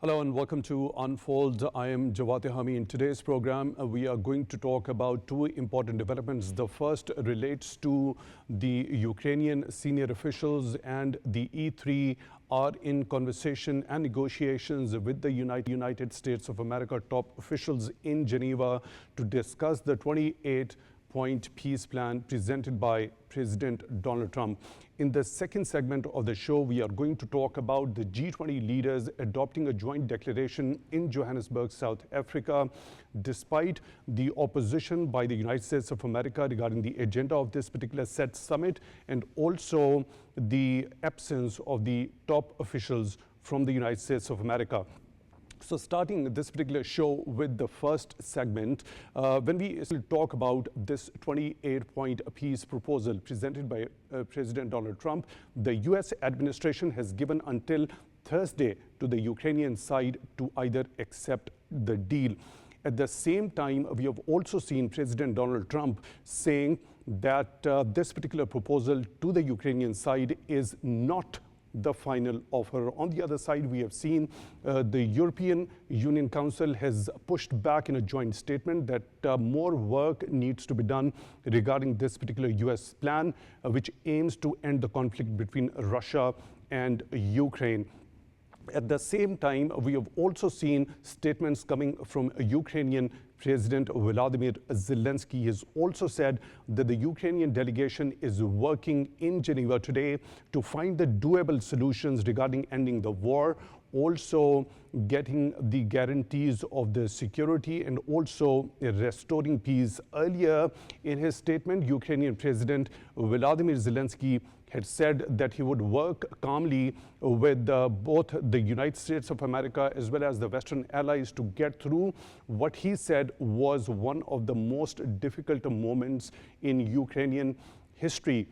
Hello and welcome to Unfold. I am Jawad Tehami. In today's program, we are going to talk about two important developments. The first relates to the Ukrainian senior officials, and the E3 are in conversation and negotiations with the United States of America top officials in Geneva to discuss the 28-point peace plan presented by President Donald Trump. In the second segment of the show, we are going to talk about the G20 leaders adopting a joint declaration in Johannesburg, South Africa, despite the opposition by the United States of America regarding the agenda of this particular said summit, and also the absence of the top officials from the United States of America. So starting this particular show with the first segment, when we talk about this 28-point peace proposal presented by President Donald Trump, the U.S. administration has given until Thursday to the Ukrainian side to either accept the deal. At the same time, we have also seen President Donald Trump saying that this particular proposal to the Ukrainian side is not the final offer. On the other side, we have seen the European Union Council has pushed back in a joint statement that more work needs to be done regarding this particular US plan, which aims to end the conflict between Russia and Ukraine. At the same time, we have also seen statements coming from Ukrainian President Volodymyr Zelensky. He has also said that the Ukrainian delegation is working in Geneva today to find the doable solutions regarding ending the war, also getting the guarantees of the security, and also restoring peace. Earlier in his statement, Ukrainian President Volodymyr Zelensky had said that he would work calmly with both the United States of America as well as the Western allies to get through what he said was one of the most difficult moments in Ukrainian history.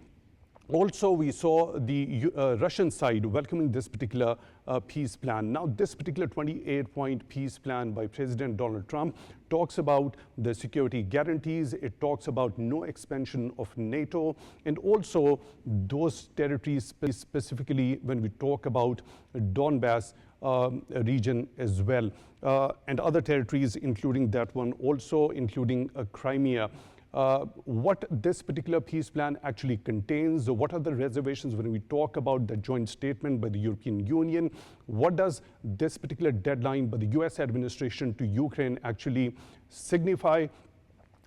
Also, we saw the Russian side welcoming this particular peace plan. Now, this particular 28-point peace plan by President Donald Trump talks about the security guarantees. It talks about no expansion of NATO, and also those territories, specifically when we talk about Donbass region as well, and other territories, including that one, also including Crimea. What this particular peace plan actually contains, what are the reservations when we talk about the joint statement by the European Union, what does this particular deadline by the US administration to Ukraine actually signify.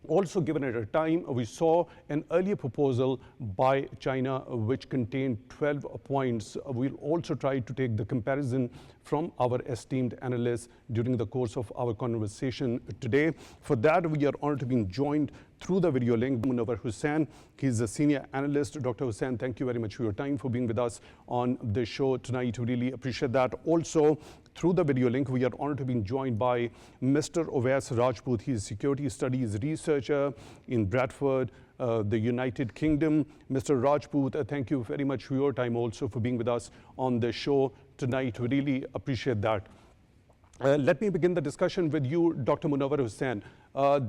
Also, given at a time, we saw an earlier proposal by China which contained 12 points. We'll also try to take the comparison from our esteemed analysts during the course of our conversation today. For that, we are honored to be joined through the video link, MUNAWAR HUSSAIN. He's a senior analyst. Dr. Hussain, thank you very much for your time, for being with us on the show tonight. We really appreciate that. Also, through the video link, we are honored to be joined by Mr. OWAIS Rajput. He is a security studies researcher in Bradford, the United Kingdom. Mr. Rajput, thank you very much for your time, also for being with us on the show tonight. We really appreciate that. Let me begin the discussion with you, Dr. Munawar Hussain.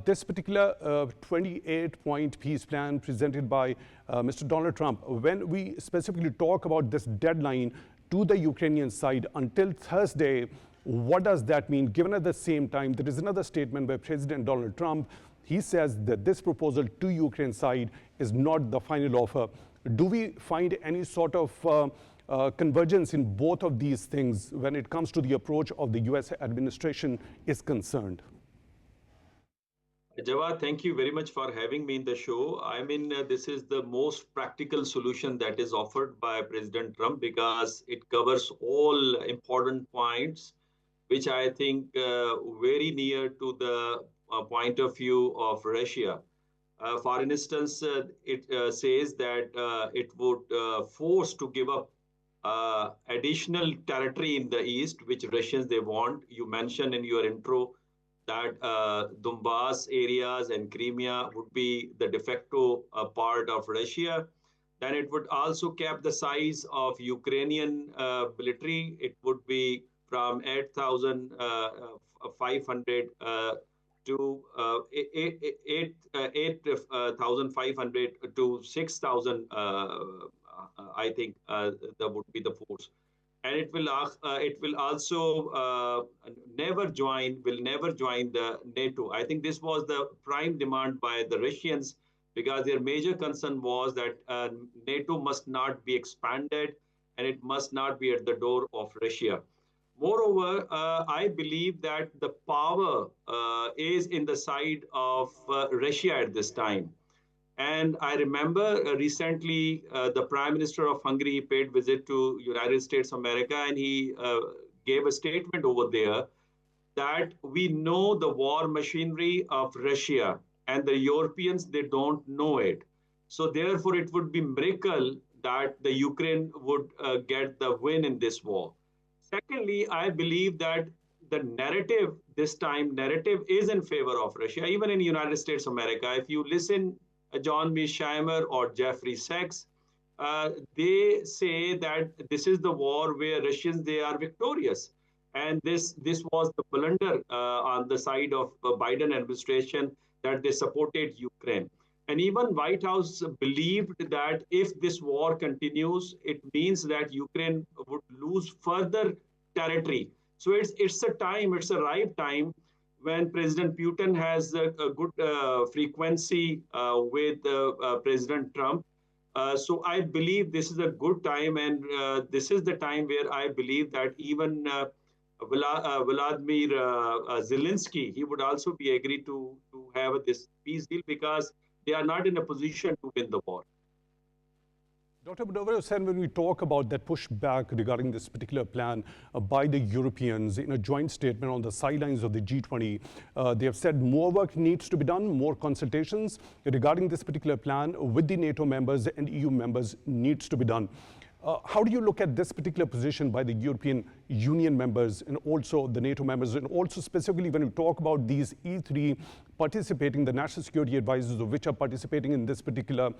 This particular 28-point peace plan presented by Mr. Donald Trump, when we specifically talk about this deadline to the Ukrainian side until Thursday, what does that mean? Given at the same time, there is another statement by President Donald Trump. He says that this proposal to Ukraine side is not the final offer. Do we find any sort of convergence in both of these things when it comes to the approach of the US administration is concerned? Jawad, thank you very much for having me in the show. I mean, this is the most practical solution that is offered by President Trump because it covers all important points, which I think very near to the point of view of Russia. For instance, it says that it would force to give up additional territory in the east, which Russians they want. You mentioned in your intro that Donbass areas and Crimea would be the de facto part of Russia. Then it would also cap the size of Ukrainian military. It would be from 8,500 to 8,500 to 6,000. I think that would be the force. and it will also will never join the NATO. I think this was the prime demand by the Russians, because their major concern was that NATO must not be expanded and it must not be at the door of Russia. Moreover, I believe that the power is in the side of Russia at this time. And I remember recently the Prime Minister of Hungary paid visit to United States of America, and he gave a statement over there that we know the war machinery of Russia, and the Europeans, they don't know it. So therefore, it would be miracle that the Ukraine would get the win in this war. Secondly, I believe that the narrative this time, narrative is in favor of Russia, even in the United States of America. If you listen John Mearsheimer or Jeffrey Sachs, they say that this is the war where Russians, they are victorious. And this was the blunder on the side of Biden administration, that they supported Ukraine. And even White House believed that if this war continues, it means that Ukraine would lose further territory. So it's a time, it's a ripe time when President Putin has a good frequency with President Trump. So I believe this is a good time, and this is the time where I believe that even Vladimir Zelensky, he would also be agreed to have this peace deal, because they are not in a position to win the war. Dr. Munawar said, when we talk about that pushback regarding this particular plan by the Europeans in a joint statement on the sidelines of the G20, they have said more work needs to be done, more consultations regarding this particular plan with the NATO members and EU members needs to be done. How do you look at this particular position by the European Union members and also the NATO members, and also specifically when you talk about these E3 participating, the national security advisors of which are participating in this particular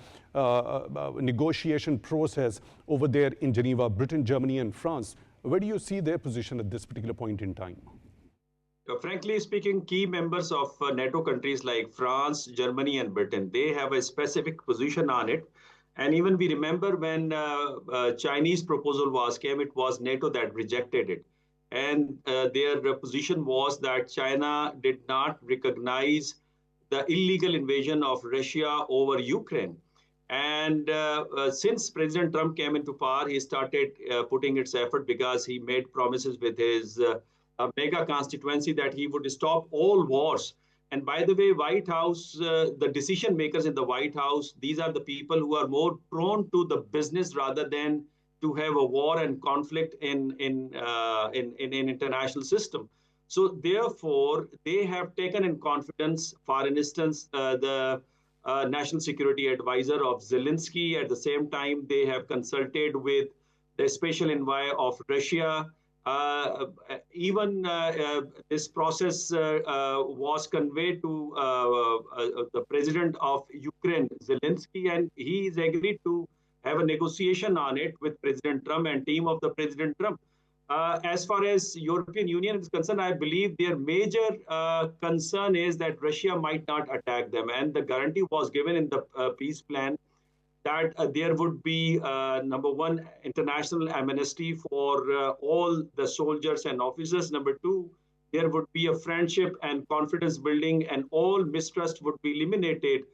negotiation process over there in Geneva, Britain, Germany, and France? Where do you see their position at this particular point in time? Frankly speaking, key members of NATO countries like France, Germany, and Britain, they have a specific position on it. And even we remember when Chinese proposal came, it was NATO that rejected it. And their position was that China did not recognize the illegal invasion of Russia over Ukraine. And since President Trump came into power, he started putting its effort, because he made promises with his mega constituency that he would stop all wars. And by the way, White House, the decision makers in the White House, these are the people who are more prone to the business rather than to have a war and conflict in international system. So therefore, they have taken in confidence, for instance, the national security advisor of Zelensky. At the same time, they have consulted with the special envoy of Russia. Even this process was conveyed to the president of Ukraine, Zelensky, and he is agreed to have a negotiation on it with President Trump and team of the President Trump. As far as European Union is concerned, I believe their major concern is that Russia might not attack them, and the guarantee was given in the peace plan that there would be, number one, international amnesty for all the soldiers and officers. Number two, there would be a friendship and confidence building, and all mistrust would be eliminated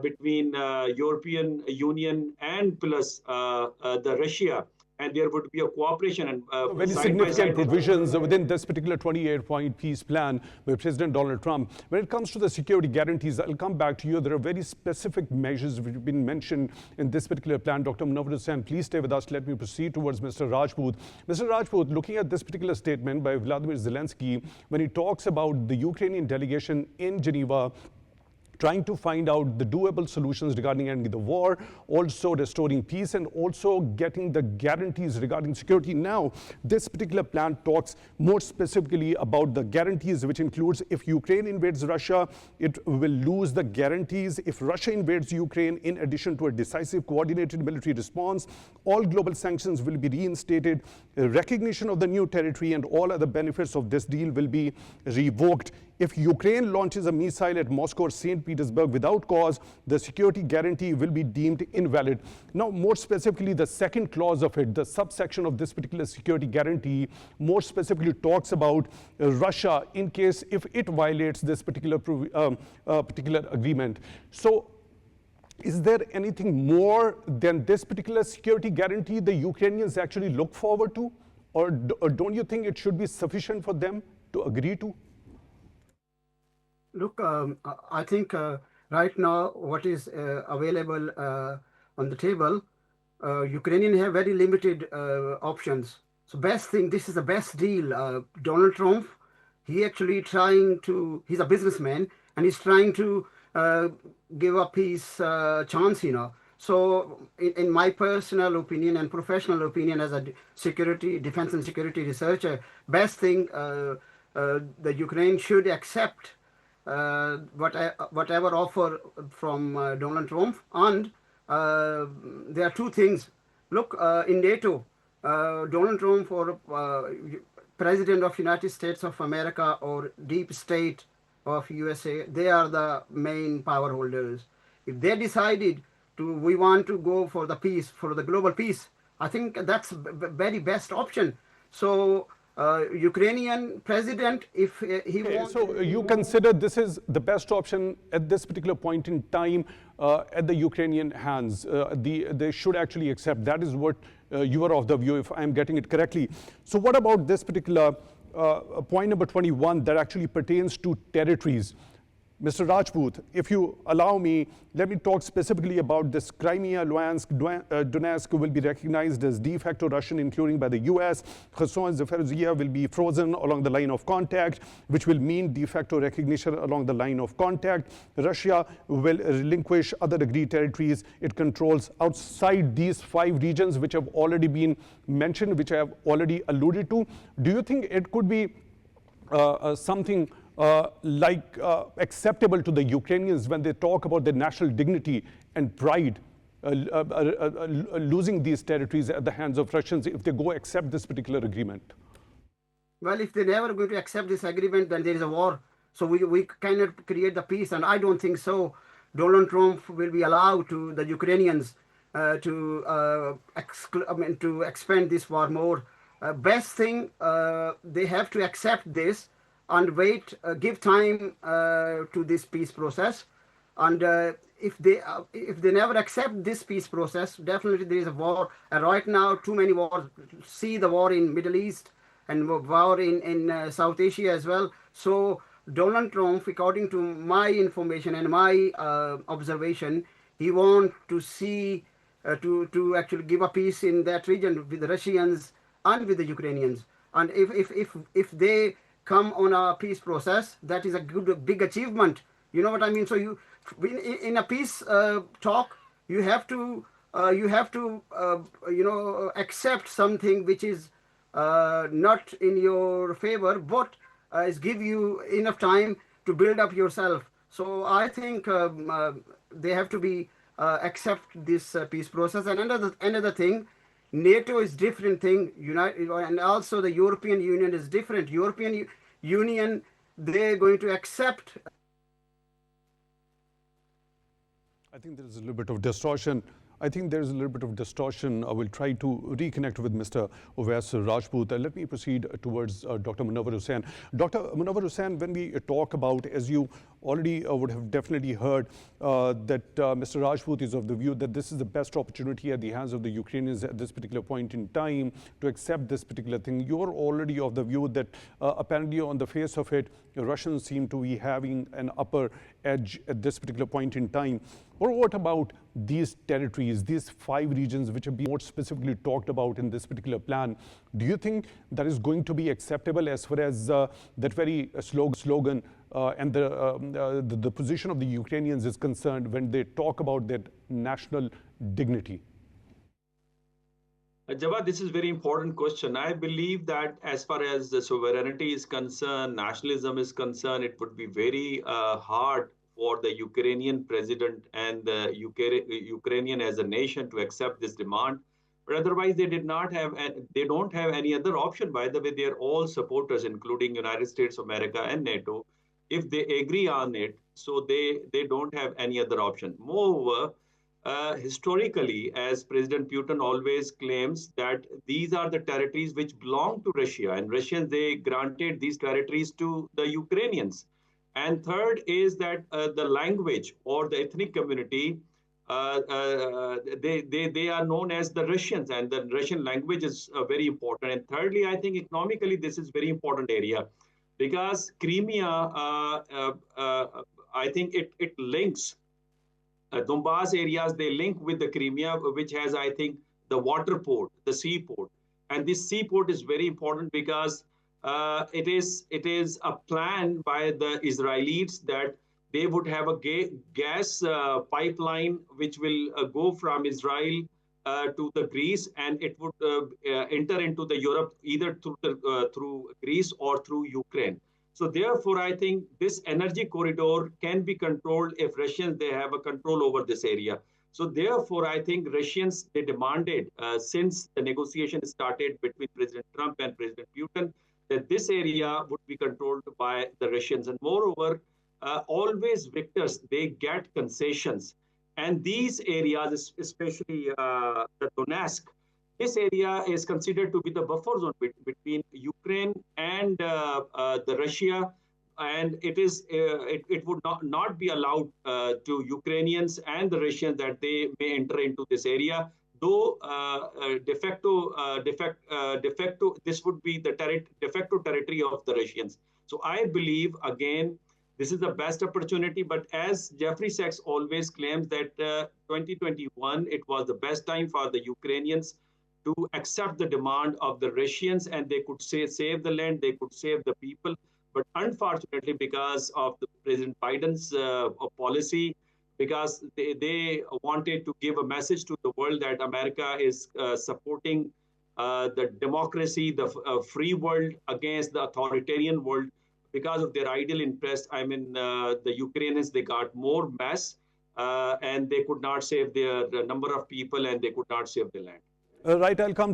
between European Union and plus the Russia. And there would be a cooperation and very significant provisions within this particular 28-point peace plan by President Donald Trump. When it comes to the security guarantees, I'll come back to you. There are very specific measures which have been mentioned in this particular plan. Dr. Munawar, please stay with us. Let me proceed towards Mr. Rajput. Mr. Rajput, looking at this particular statement by Vladimir Zelensky, when he talks about the Ukrainian delegation in Geneva, trying to find out the doable solutions regarding ending the war, also restoring peace, and also getting the guarantees regarding security. Now, this particular plan talks more specifically about the guarantees, which includes if Ukraine invades Russia, it will lose the guarantees. If Russia invades Ukraine, in addition to a decisive coordinated military response, all global sanctions will be reinstated, recognition of the new territory and all other benefits of this deal will be revoked. If Ukraine launches a missile at Moscow or St. Petersburg without cause, the security guarantee will be deemed invalid. Now, more specifically, the second clause of it, the subsection of this particular security guarantee, more specifically talks about Russia in case if it violates this particular agreement. So, is there anything more than this particular security guarantee the Ukrainians actually look forward to? Or don't you think it should be sufficient for them to agree to? Look, I think right now what is available on the table, Ukrainians have very limited options. So best thing, this is the best deal. Donald Trump, he actually he's a businessman and he's trying to give a peace chance, you know. So in my personal opinion and professional opinion as a defense and security researcher, best thing the Ukraine should accept whatever offer from Donald Trump. And there are two things. Look, in NATO, Donald Trump or President of United States of America or deep state of USA, they are the main power holders. If they decided we want to go for the peace, for the global peace, I think that's very best option. So Ukrainian president, if he wants... So you consider this is the best option at this particular point in time at the Ukrainian hands. They should actually accept. That is what you are of the view, if I'm getting it correctly. So what about this particular point number 21 that actually pertains to territories? Mr. Rajput, if you allow me, let me talk specifically about this Crimea, Luhansk, Donetsk will be recognized as de facto Russian, including by the US. Kherson, Zaporizhzhia will be frozen along the line of contact, which will mean de facto recognition along the line of contact. Russia will relinquish other agreed territories it controls outside these 5 regions, which have already been mentioned, which I have already alluded to. Do you think it could be something acceptable to the Ukrainians when they talk about their national dignity and pride, losing these territories at the hands of Russians if they go accept this particular agreement? Well, if they're never going to accept this agreement, then there is a war. So we cannot create the peace, and I don't think so. Donald Trump will be allowed to the Ukrainians to expand this war more. Best thing, they have to accept this and wait, give time to this peace process. And if they never accept this peace process, definitely there is a war. And right now, too many wars. See the war in Middle East and war in South Asia as well. So Donald Trump, according to my information and my observation, he wants to see to actually give a peace in that region with the Russians and with the Ukrainians. And if they come on a peace process, that is a big achievement. You know what I mean? So in a peace talk, you have to accept something which is not in your favor, but is give you enough time to build up yourself. So I think they have to be accept this peace process. And another thing, NATO is different thing, and also the European Union is different. European Union, they're going to accept. I think there is a little bit of distortion. I will try to reconnect with Mr. OWAIS Rajput. Let me proceed towards Dr. MUNAWAR HUSSAIN. Dr. MUNAWAR HUSSAIN, when we talk about, as you already would have definitely heard, that Mr. Rajput is of the view that this is the best opportunity at the hands of the Ukrainians at this particular point in time to accept this particular thing. You're already of the view that apparently on the face of it, the Russians seem to be having an upper edge at this particular point in time. Or what about these territories, these 5 regions which have been more specifically talked about in this particular plan? Do you think that is going to be acceptable as far as that very slogan and the position of the Ukrainians is concerned when they talk about their national dignity? Jawad, this is a very important question. I believe that as far as the sovereignty is concerned, nationalism is concerned, it would be very hard for the Ukrainian president and the Ukrainian as a nation to accept this demand. But otherwise, they don't have any other option. By the way, they are all supporters, including United States of America and NATO. if they agree on it, so they don't have any other option. Moreover, historically, as President Putin always claims that these are the territories which belong to Russia, and Russians, they granted these territories to the Ukrainians. And third is that the language or the ethnic community, they are known as the Russians, and the Russian language is very important. And thirdly, I think economically, this is very important area because Crimea, I think it links Donbass areas, they link with the Crimea, which has, I think, the water port, the seaport. And this seaport is very important because it is a plan by the Israelis that they would have a gas pipeline which will go from Israel to the Greece, and it would enter into the Europe either through Greece or through Ukraine. So therefore, I think this energy corridor can be controlled if Russians, they have a control over this area. So therefore, I think Russians, they demanded since the negotiation started between President Trump and President Putin, that this area would be controlled by the Russians. And moreover, always victors, they get concessions. And these areas, especially the Donetsk, this area is considered to be the buffer zone between Ukraine and the Russia, and it would not be allowed to Ukrainians and the Russians that they may enter into this area. Though de facto, this would be the de facto territory of the Russians. So I believe again, this is the best opportunity. But as Jeffrey Sachs always claims that 2021, it was the best time for the Ukrainians to accept the demand of the Russians, and they could save the land, they could save the people. But unfortunately, because of the President Biden's policy, because they wanted to give a message to the world that America is supporting the democracy, the free world against the authoritarian world, because of their ideal interest. I mean, the Ukrainians, they got more mess, and they could not save their number of people, and they could not save the land. Right, I'll come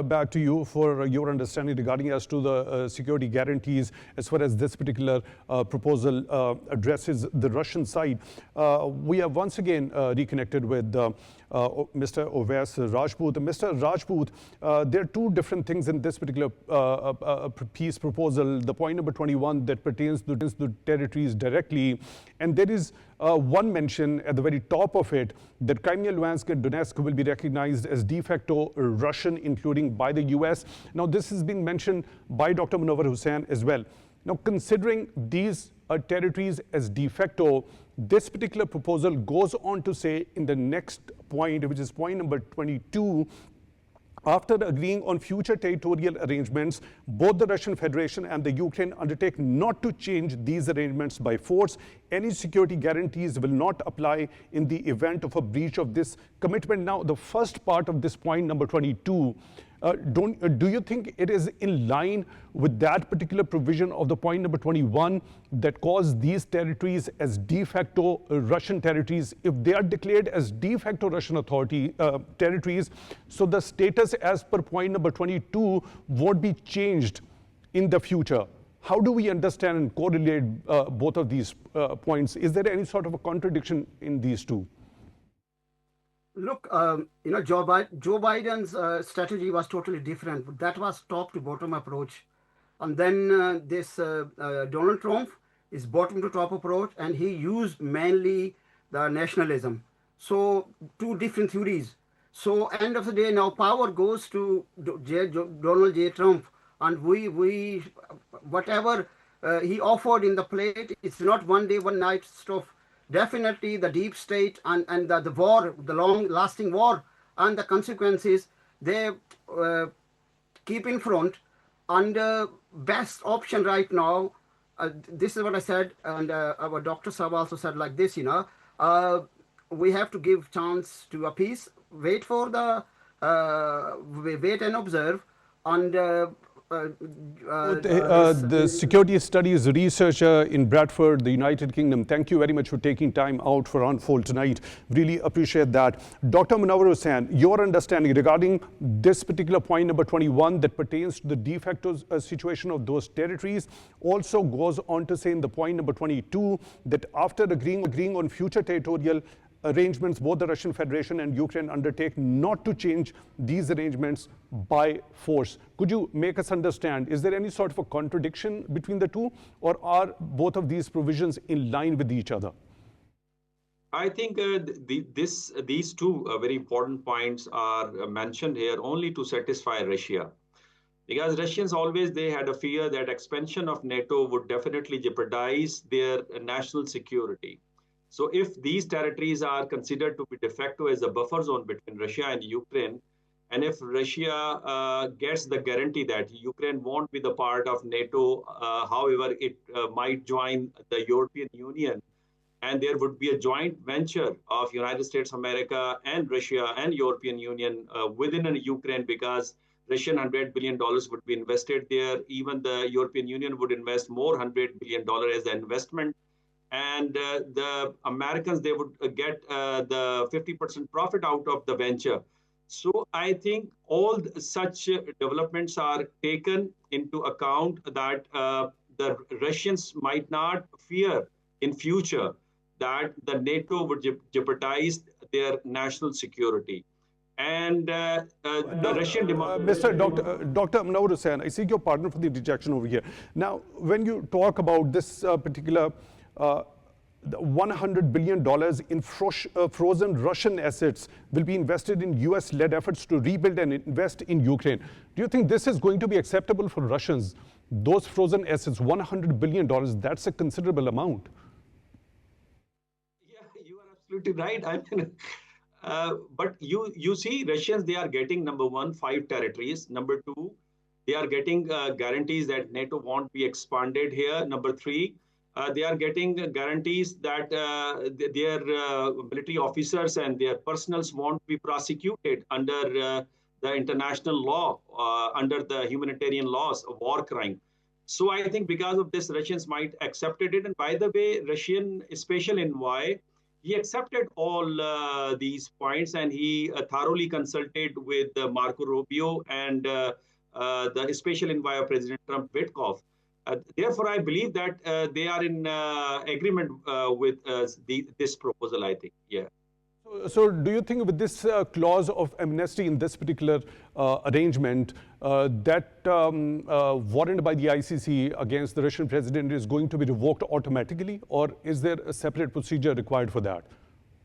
back to you for your understanding regarding as to the security guarantees as far as this particular proposal addresses the Russian side. We have once again reconnected with Mr. OWAIS Rajput. Mr. Rajput, there are two different things in this particular peace proposal. The point number 21 that pertains to territories directly, and there is one mention at the very top of it that Crimea, Luhansk and Donetsk will be recognized as de facto Russian, including by the US. Now, this has been mentioned by Dr. MUNAWAR Hussain as well. Now, considering these territories as de facto, this particular proposal goes on to say in the next point, which is point number 22, after agreeing on future territorial arrangements, both the Russian Federation and the Ukraine undertake not to change these arrangements by force. Any security guarantees will not apply in the event of a breach of this commitment. Now, the first part of this point, number 22, do you think it is in line with that particular provision of the point number 21 that calls these territories as de facto Russian territories? If they are declared as de facto Russian authority territories, so the status as per point number 22 won't be changed in the future. How do we understand and correlate both of these points? Is there any sort of a contradiction in these two? Look, Joe Biden's strategy was totally different. That was top to bottom approach. And then this Donald Trump is bottom to top approach, and he used mainly the nationalism. So two different theories. So end of the day, now power goes to Donald J. Trump, and we whatever he offered in the plate, it's not one day, one night stuff. Definitely the deep state and the war, the long-lasting war, and the consequences, they keep in front. And the best option right now, this is what I said, and our Dr. Saab also said like this, we have to give chance to a peace, wait for the, wait and observe, and The security studies researcher in Bradford, the United Kingdom, thank you very much for taking time out for Unfold tonight. Really appreciate that. Dr. MUNAWAR HUSSAIN, your understanding regarding this particular point number 21 that pertains to the de facto situation of those territories also goes on to say in the point number 22 that after agreeing on future territorial arrangements, both the Russian Federation and Ukraine undertake not to change these arrangements by force. Could you make us understand, is there any sort of a contradiction between the two, or are both of these provisions in line with each other? I think these two very important points are mentioned here only to satisfy Russia. Because Russians always, they had a fear that expansion of NATO would definitely jeopardize their national security. So if these territories are considered to be de facto as a buffer zone between Russia and Ukraine, and if Russia gets the guarantee that Ukraine won't be the part of NATO, however, it might join the European Union, and there would be a joint venture of United States of America and Russia and European Union within Ukraine, because Russian $100 billion would be invested there. Even the European Union would invest more $100 billion as an investment. And the Americans, they would get the 50% profit out of the venture. So I think all such developments are taken into account that the Russians might not fear in future that the NATO would jeopardize their national security. And the Russian demand... Dr. MUNAWAR HUSSAIN, I seek your pardon for the interjection over here. Now, when you talk about this particular the $100 billion in frozen Russian assets will be invested in US-led efforts to rebuild and invest in Ukraine. Do you think this is going to be acceptable for Russians? Those frozen assets, $100 billion, that's a considerable amount. Yeah, you are absolutely right. I mean, but you see, Russians, they are getting, number one, 5 territories. Number 2, they are getting guarantees that NATO won't be expanded here. Number 3, they are getting guarantees that their military officers and their personals won't be prosecuted under the international law, under the humanitarian laws of war crime. So I think because of this, Russians might accepted it. And by the way, Russian special envoy, he accepted all these points, and he thoroughly consulted with Marco Rubio and the special envoy of President Trump, Witkoff. Therefore, I believe that they are in agreement with this proposal, I think. Yeah. So do you think with this clause of amnesty in this particular arrangement, that warrant by the ICC against the Russian president is going to be revoked automatically, or is there a separate procedure required for that,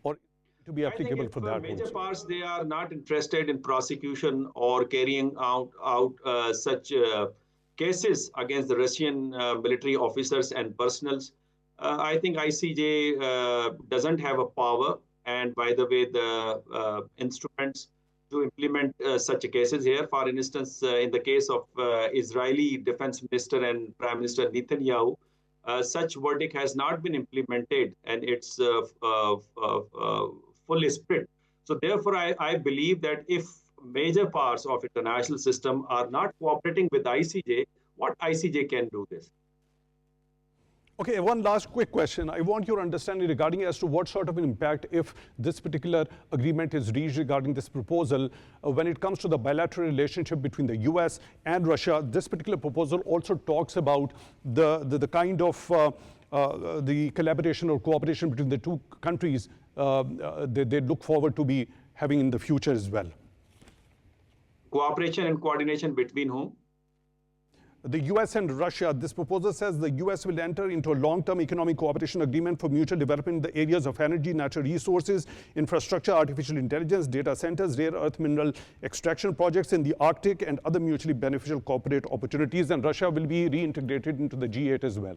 or to be applicable for that? Major parts, they are not interested in prosecution or carrying out such cases against the Russian military officers and personals. I think ICJ doesn't have a power. And by the way, the instruments to implement such cases here, for instance, in the case of Israeli Defense Minister and Prime Minister Netanyahu, such verdict has not been implemented, and it's fully split. So therefore, I believe that if major parts of international system are not cooperating with ICJ, what ICJ can do this? Okay, one last quick question. I want your understanding regarding as to what sort of an impact, if this particular agreement is reached regarding this proposal, when it comes to the bilateral relationship between the US and Russia. This particular proposal also talks about the kind of the collaboration or cooperation between the two countries they look forward to be having in the future as well. Cooperation and coordination between whom? The US and Russia. This proposal says the US will enter into a long-term economic cooperation agreement for mutual development in the areas of energy, natural resources, infrastructure, artificial intelligence, data centers, rare earth mineral extraction projects in the Arctic, and other mutually beneficial corporate opportunities. And Russia will be reintegrated into the G8 as well.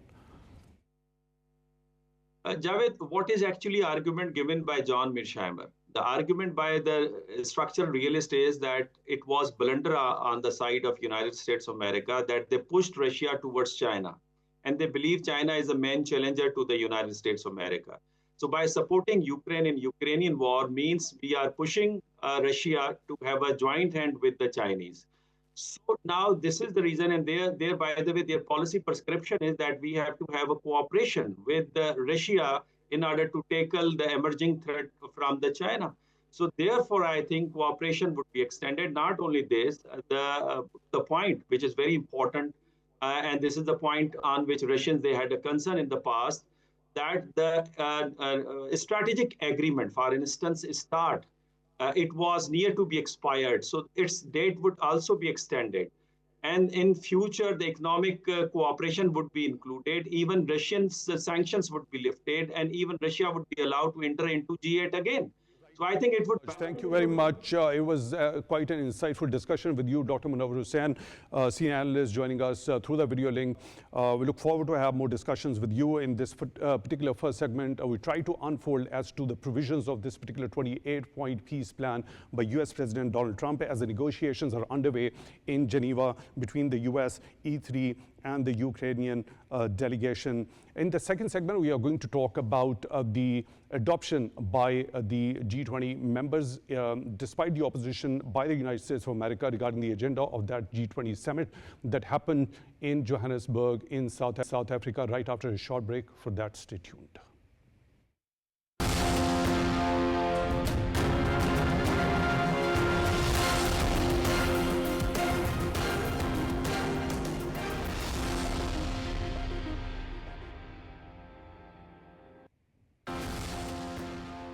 Jawed, what is actually argument given by John Mearsheimer? The argument by the structural realist is that it was blunder on the side of United States of America, that they pushed Russia towards China. And they believe China is the main challenger to the United States of America. So by supporting Ukraine in Ukrainian war means we are pushing Russia to have a joint hand with the Chinese. So now this is the reason, and there, by the way, their policy prescription is that we have to have a cooperation with Russia in order to tackle the emerging threat from the China. So therefore, I think cooperation would be extended. Not only this, the point which is very important, and this is the point on which Russians they had a concern in the past, that the strategic agreement, for instance, START, it was near to be expired. So its date would also be extended. And in future, the economic cooperation would be included. Even Russian sanctions would be lifted, and even Russia would be allowed to enter into G8 again. So I think it would. Thank you very much. It was quite an insightful discussion with you, Dr. MUNAWAR HUSSAIN, senior analyst, joining us through the video link. We look forward to have more discussions with you in this particular first segment. We try to unfold as to the provisions of this particular 28-point peace plan by U.S. President Donald Trump as the negotiations are underway in Geneva between the U.S., E3, and the Ukrainian delegation. In the second segment, we are going to talk about the adoption by the G20 members, despite the opposition by the United States of America regarding the agenda of that G20 summit that happened in Johannesburg in South Africa. Right after a short break. For that, stay tuned.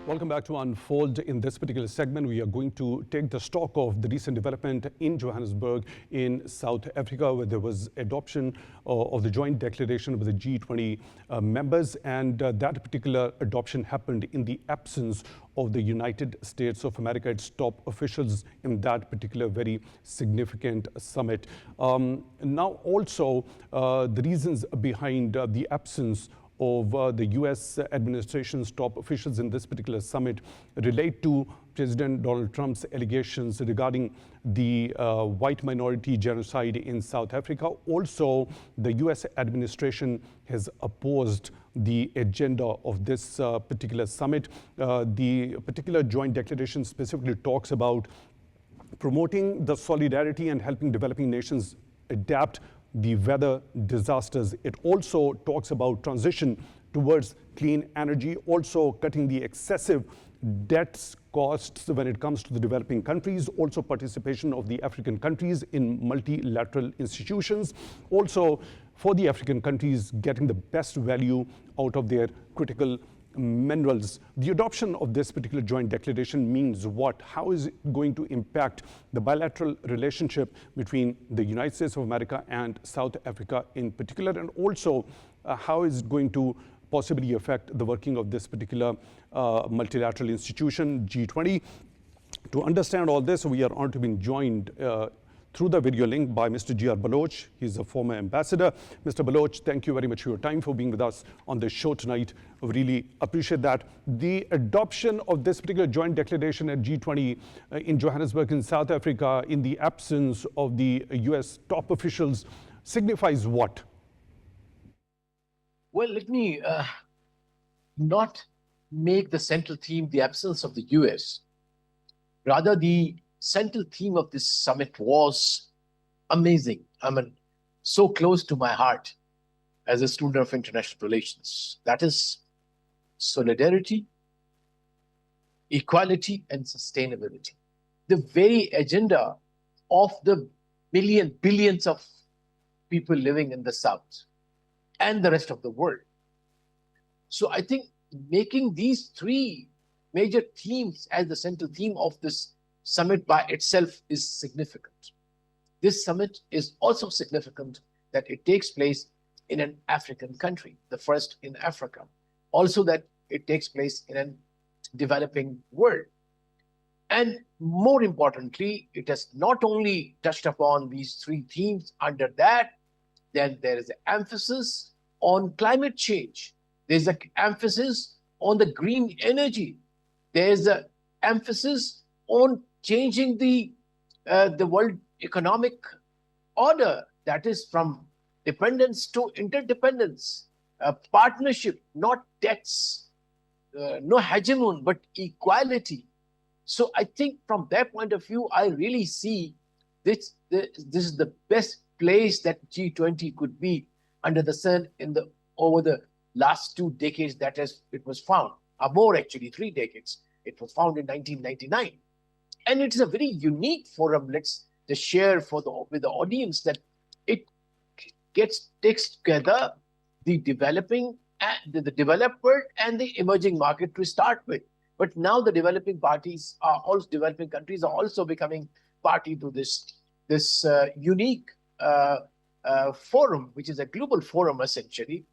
Welcome back to Unfold. In this particular segment, we are going to take the stock of the recent development in Johannesburg in South Africa, where there was adoption of the joint declaration with the G20 members. And that particular adoption happened in the absence of the United States of America, its top officials in that particular very significant summit. Now also, the reasons behind the absence of the U.S. administration's top officials in this particular summit relate to President Donald Trump's allegations regarding the white minority genocide in South Africa. Also, the U.S. administration has opposed the agenda of this particular summit. The particular joint declaration specifically talks about promoting the solidarity and helping developing nations adapt the weather disasters. It also talks about transition towards clean energy, also cutting the excessive debts costs when it comes to the developing countries, also participation of the African countries in multilateral institutions, also for the African countries getting the best value out of their critical minerals. The adoption of this particular joint declaration means what? How is it going to impact the bilateral relationship between the United States of America and South Africa in particular? And also, how is it going to possibly affect the working of this particular multilateral institution, G20? To understand all this, we are honored to be joined through the video link by Mr. G.R. BALUCH. He's a former ambassador. Mr. BALUCH, thank you very much for your time, for being with us on the show tonight. We really appreciate that. The adoption of this particular joint declaration at G20 in Johannesburg in South Africa in the absence of the U.S. top officials signifies what? Well, let me not make the central theme the absence of the U.S. Rather, the central theme of this summit was amazing. I mean, so close to my heart as a student of international relations. That is solidarity, equality, and sustainability. The very agenda of the billions of people living in the South and the rest of the world. So I think making these three major themes as the central theme of this summit by itself is significant. This summit is also significant that it takes place in an African country, the first in Africa. Also that it takes place in a developing world. And more importantly, it has not only touched upon these three themes. Under that, then there is an emphasis on climate change. There's an emphasis on the green energy. There's an emphasis on changing the world economic order, that is from dependence to interdependence, partnership, not debts, no hegemon, but equality. So I think from their point of view, I really see this is the best place that G20 could be under the sun over the last 2 decades that it was found, or more actually, 3 decades. It was found in 1999. And it's a very unique forum. Let's just share with the audience that it takes together the developing, the developed world and the emerging market to start with. But now the developing countries are also becoming party to this unique forum, which is a global forum essentially.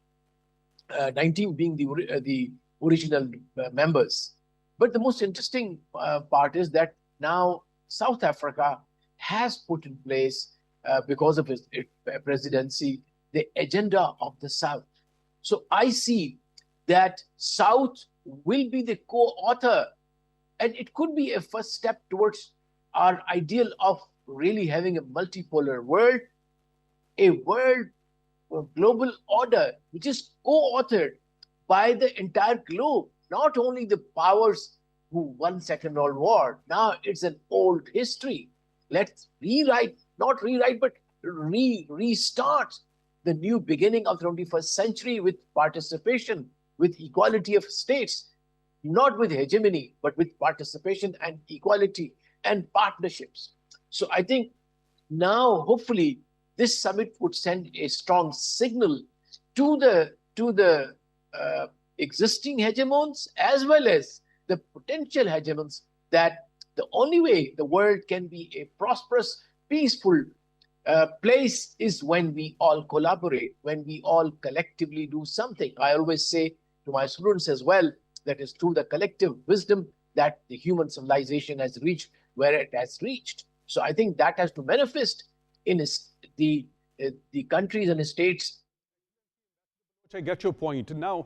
19 being the original members. But the most interesting part is that now South Africa has put in place, because of its presidency, the agenda of the South. So I see that South will be the co-author, and it could be a first step towards our ideal of really having a multipolar world, a global order which is co-authored by the entire globe, not only the powers who won Second World War. Now it's an old history. Let's restart the new beginning of the 21st century with participation, with equality of states, not with hegemony, but with participation and equality and partnerships. So I think now, hopefully, this summit would send a strong signal to the existing hegemons as well as the potential hegemons that the only way the world can be a prosperous, peaceful place is when we all collaborate, when we all collectively do something. I always say to my students as well, that is through the collective wisdom that the human civilization has reached where it has reached. So I think that has to manifest in the countries and states. I get your point. Now,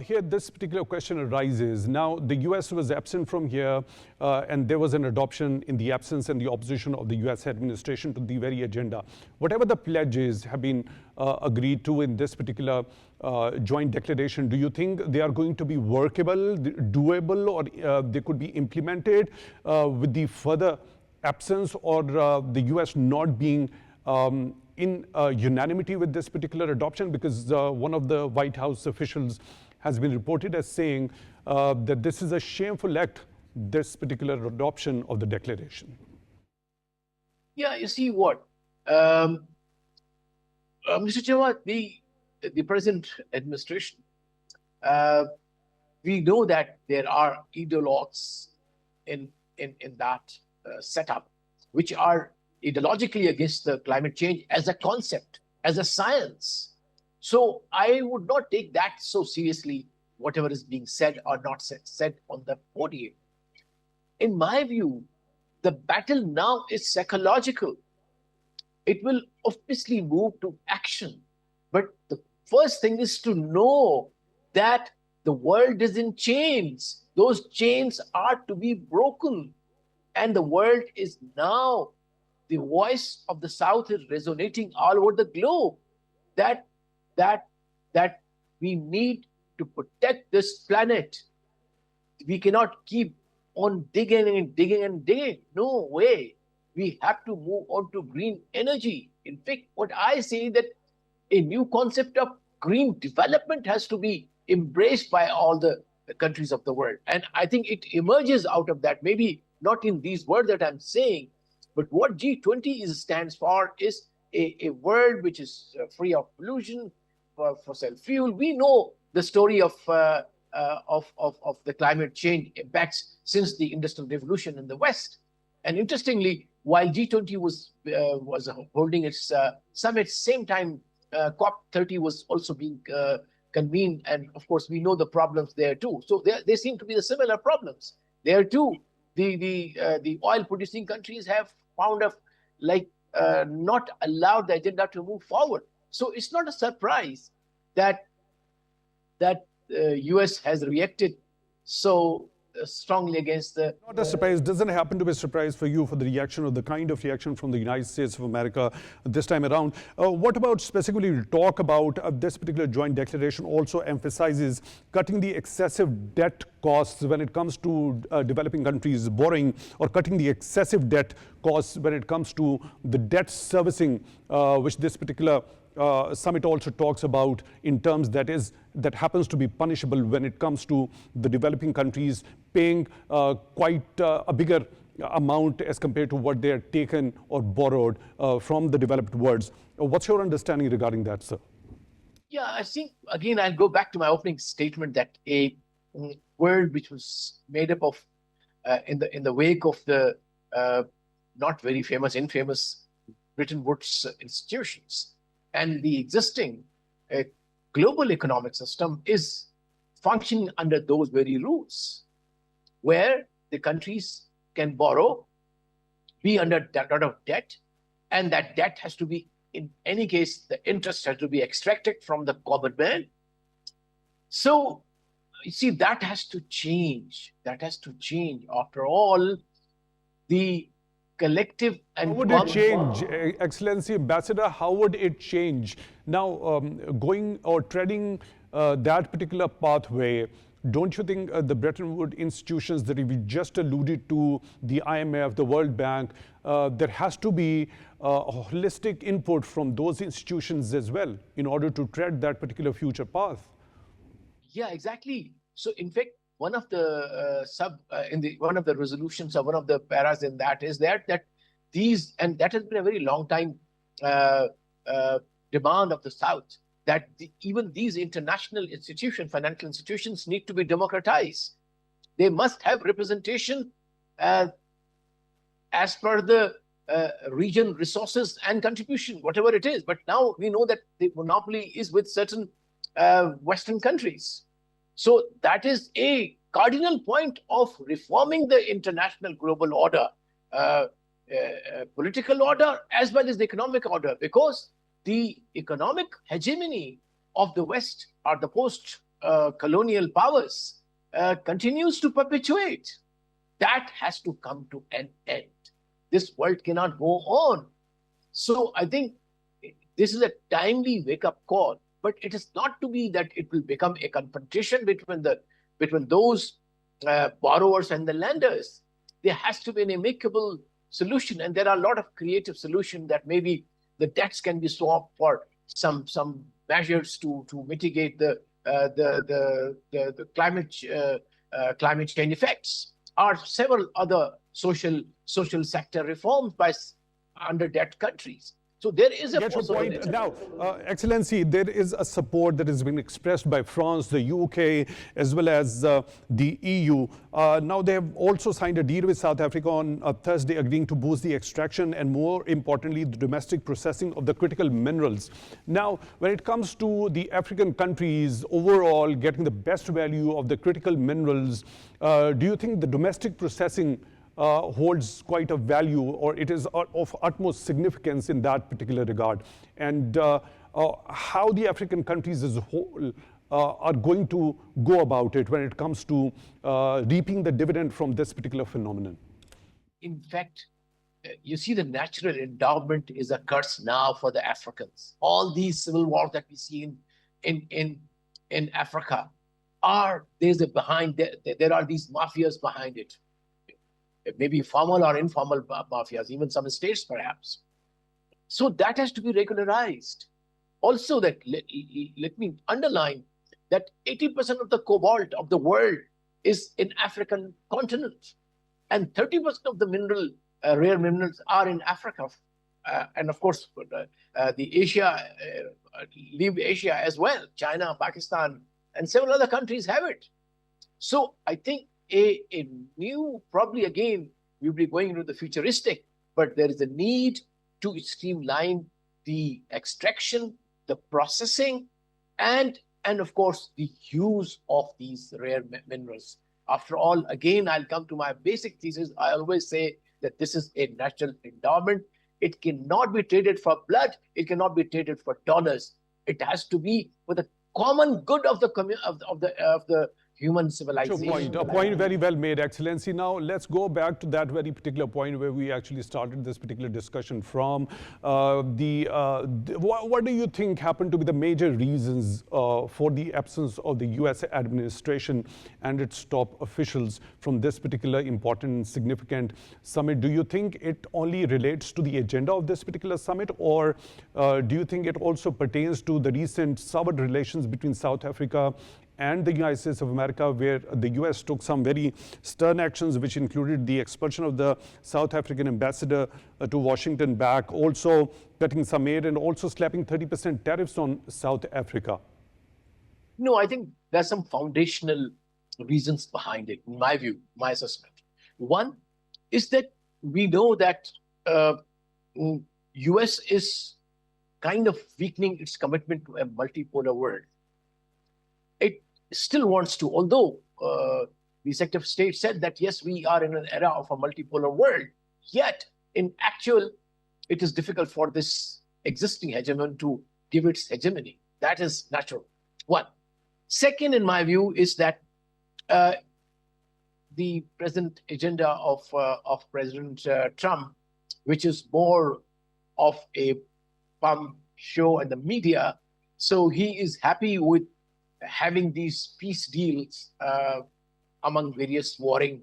here this particular question arises. Now, the US was absent from here, and there was an adoption in the absence and the opposition of the US administration to the very agenda. Whatever the pledges have been agreed to in this particular joint declaration, do you think they are going to be workable, doable, or they could be implemented with the further absence or the US not being in unanimity with this particular adoption? Because one of the White House officials has been reported as saying that this is a shameful act, this particular adoption of the declaration. Yeah, you see what, Mr. Jawad, the present administration, we know that there are ideologues in that setup, which are ideologically against the climate change as a concept, as a science. So I would not take that so seriously, whatever is being said or not said on the podium. In my view, the battle now is psychological. It will obviously move to action. But the first thing is to know that the world is in chains. Those chains are to be broken. And the world is now, the voice of the South is resonating all over the globe that we need to protect this planet. We cannot keep on digging and digging and digging. No way. We have to move on to green energy. In fact, what I say that a new concept of green development has to be embraced by all the countries of the world. And I think it emerges out of that, maybe not in these words that I'm saying, but what G20 stands for is a world which is free of pollution, for fossil fuel. We know the story of the climate change impacts since the Industrial Revolution in the West. And interestingly, while G20 was holding its summit, same time COP30 was also being convened, and of course we know the problems there too. So there seem to be the similar problems there too. The oil-producing countries have found not allowed the agenda to move forward. So it's not a surprise that US has reacted so strongly against the... Not a surprise. Doesn't happen to be a surprise for you for the reaction or the kind of reaction from the United States of America this time around. What about specifically talk about this particular joint declaration also emphasizes cutting the excessive debt costs when it comes to developing countries borrowing, or cutting the excessive debt costs when it comes to the debt servicing, which this particular summit also talks about in terms that happens to be punishable when it comes to the developing countries paying quite a bigger amount as compared to what they are taken or borrowed from the developed worlds. What's your understanding regarding that, sir? Yeah, I think, again, I'll go back to my opening statement that a world which was made up of, in the wake of the not very famous, infamous Bretton Woods institutions, and the existing global economic system is functioning under those very rules, where the countries can borrow, be under a lot of debt, and that debt has to be, in any case, the interest has to be extracted from the common man. So, you see, that has to change. That has to change. After all, the collective and... How would it change, Excellency Ambassador? How would it change? Now, going or treading that particular pathway, don't you think the Bretton Woods institutions that we just alluded to, the IMF, the World Bank, there has to be a holistic input from those institutions as well in order to tread that particular future path? Yeah, exactly. So, in fact, one of the one of the resolutions or one of the paras in that is that these, and that has been a very long time demand of the South, that even these international institutions, financial institutions, need to be democratized. They must have representation as per the region resources and contribution, whatever it is. But now we know that the monopoly is with certain Western countries. So that is a cardinal point of reforming the international global order, political order, as well as the economic order, because the economic hegemony of the West or the post-colonial powers continues to perpetuate. That has to come to an end. This world cannot go on. So I think this is a timely wake-up call, but it is not to be that it will become a confrontation between those borrowers and the lenders. There has to be an amicable solution, and there are a lot of creative solutions that maybe the debts can be swapped for some measures to mitigate the climate change effects, or several other social sector reforms by under-debt countries. So there is a possibility. Now, Excellency, there is a support that has been expressed by France, the UK, as well as the EU. Now, they have also signed a deal with South Africa on Thursday, agreeing to boost the extraction and, more importantly, the domestic processing of the critical minerals. Now, when it comes to the African countries overall getting the best value of the critical minerals, do you think the domestic processing holds quite a value, or it is of utmost significance in that particular regard? And how the African countries as a whole are going to go about it when it comes to reaping the dividend from this particular phenomenon? In fact, you see, the natural endowment is a curse now for the Africans. All these civil wars that we see in Africa there are these mafias behind it. Maybe formal or informal mafias, even some states perhaps. So that has to be regularized. Also, that let me underline that 80% of the cobalt of the world is in African continent, and 30% of the rare minerals are in Africa. And of course, the Asia, leave Asia as well. China, Pakistan, and several other countries have it. So I think a new, probably again, we'll be going into the futuristic, but there is a need to streamline the extraction, the processing, and of course, the use of these rare minerals. After all, again, I'll come to my basic thesis. I always say that this is a natural endowment. It cannot be traded for blood. It cannot be traded for dollars. It has to be for the common good of the human Your civilization. a point very well made, Excellency. Now let's go back to that very particular point where we actually started this particular discussion from. What do you think happened to be the major reasons for the absence of the US administration and its top officials from this particular important and significant summit? Do you think it only relates to the agenda of this particular summit, or do you think it also pertains to the recent soured relations between South Africa and the United States of America, where the US took some very stern actions, which included the expulsion of the South African ambassador to Washington back, also cutting some aid and also slapping 30% tariffs on South Africa? No, I think there's some foundational reasons behind it, in my view, my assessment. One is that we know that US is kind of weakening its commitment to a multipolar world. It still wants to, although the Secretary of State said that, yes, we are in an era of a multipolar world, yet in actual, it is difficult for this existing hegemon to give its hegemony. That is natural. One. Second, in my view, is that the present agenda of President Trump, which is more of a pump show in the media, so he is happy with having these peace deals among various warring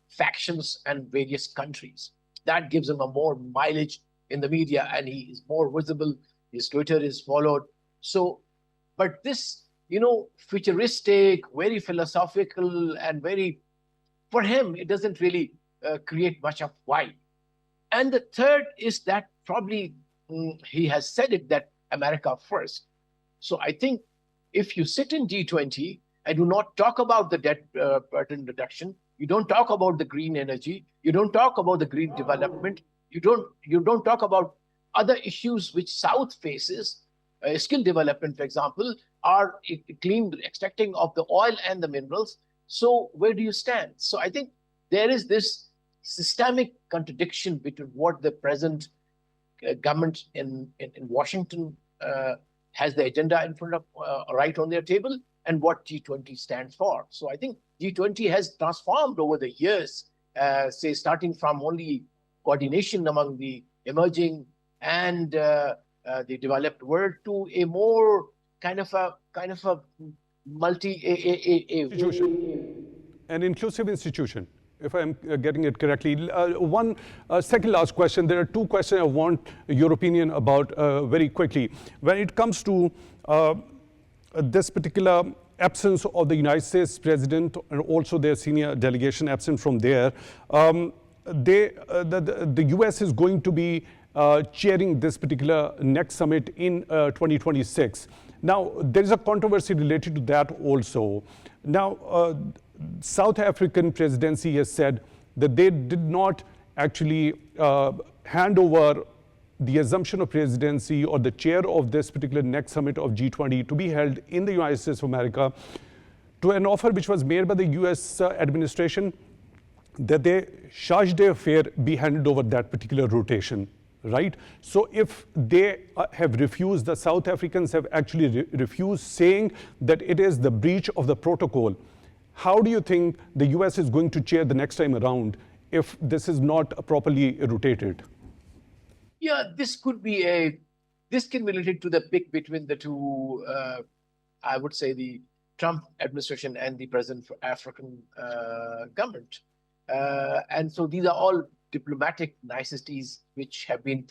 factions and various countries. That gives him a more mileage in the media, and he is more visible. His Twitter is followed. So, but this, futuristic, very philosophical, and very, for him, it doesn't really create much of why. And the third is that probably he has said it, that America first. So I think if you sit in G20 and do not talk about the debt burden reduction, you don't talk about the green energy, you don't talk about the green development, you don't talk about other issues which South faces, skill development, for example, or clean extracting of the oil and the minerals. So where do you stand? So I think there is this systemic contradiction between what the present government in Washington has the agenda in front of, right on their table, and what G20 stands for. So I think G20 has transformed over the years, say starting from only coordination among the emerging and the developed world to a more kind of a institution, an inclusive institution, if I'm getting it correctly. One second last question. There are two questions I want your opinion about very quickly. When it comes to this particular absence of the United States president and also their senior delegation absent from there, the US is going to be chairing this particular next summit in 2026. Now, there is a controversy related to that also. Now, South African presidency has said that they did not actually hand over the assumption of presidency or the chair of this particular next summit of G20 to be held in the United States of America to an offer which was made by the US administration that they charge d'affaires be handed over that particular rotation, right? So if they have refused, the South Africans have actually refused, saying that it is the breach of the protocol. How do you think the US is going to chair the next time around if this is not properly rotated? Yeah, this can be related to the pick between the two, I would say the Trump administration and the present African government. And so these are all diplomatic niceties which have been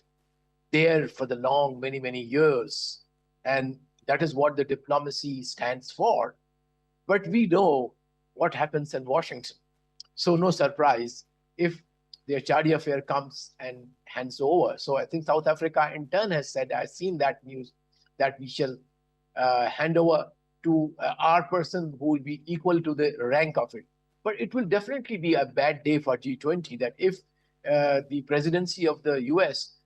there for the long, many, many years. And that is what the diplomacy stands for. But we know what happens in Washington. So no surprise if the charge affair comes and hands over. So I think South Africa in turn has said, I've seen that news, that we shall hand over to our person who will be equal to the rank of it. But it will definitely be a bad day for G20 that if the presidency of the US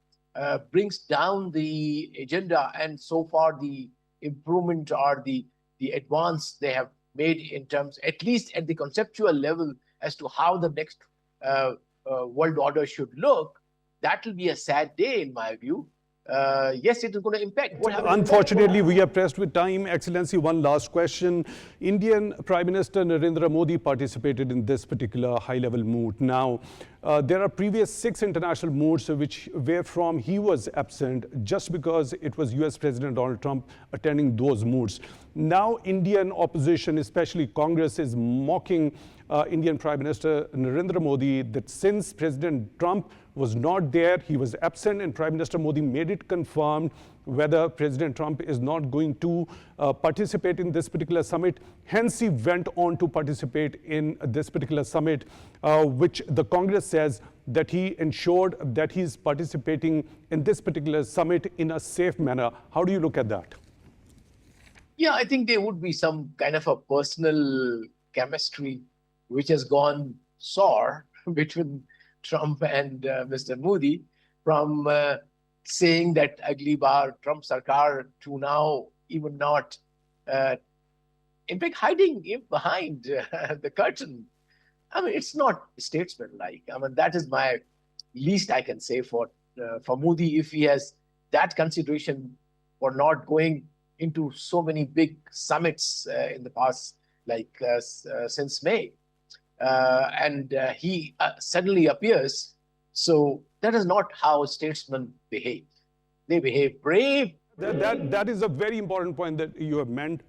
brings down the agenda, and so far the improvement or the advance they have made in terms, at least at the conceptual level, as to how the next world order should look, that will be a sad day in my view. yes, it is going to impact. What happens? Unfortunately, we are pressed with time. Excellency, one last question. Indian Prime Minister Narendra Modi participated in this particular high-level mood. Now, there are previous 6 international moods where from he was absent just because it was US President Donald Trump attending those moods. Now, Indian opposition, especially Congress, is mocking Indian Prime Minister Narendra Modi that since President Trump was not there, he was absent, and Prime Minister Modi made it confirmed whether President Trump is not going to participate in this particular summit. Hence, he went on to participate in this particular summit, which the Congress says that he ensured that he's participating in this particular summit in a safe manner. How do you look at that? Yeah, I think there would be some kind of a personal chemistry which has gone sour between Trump and Mr. Modi, from saying that agli baar Trump sarkar to now even not, in fact, hiding behind the curtain. I mean, it's not statesman-like. I mean, that is my least I can say for Modi, if he has that consideration for not going into so many big summits in the past, like since May. And he suddenly appears. So that is not how statesmen behave. They behave brave. That is a very important point that you have made.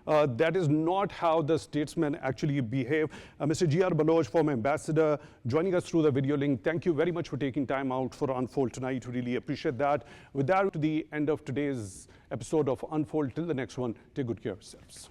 That is not how the statesmen actually behave. Mr. G.R. BALUCH, former ambassador, joining us through the video link. Thank you very much for taking time out for Unfold tonight. Really appreciate that. With that, to the end of today's episode of Unfold. Till the next one, take good care of yourselves.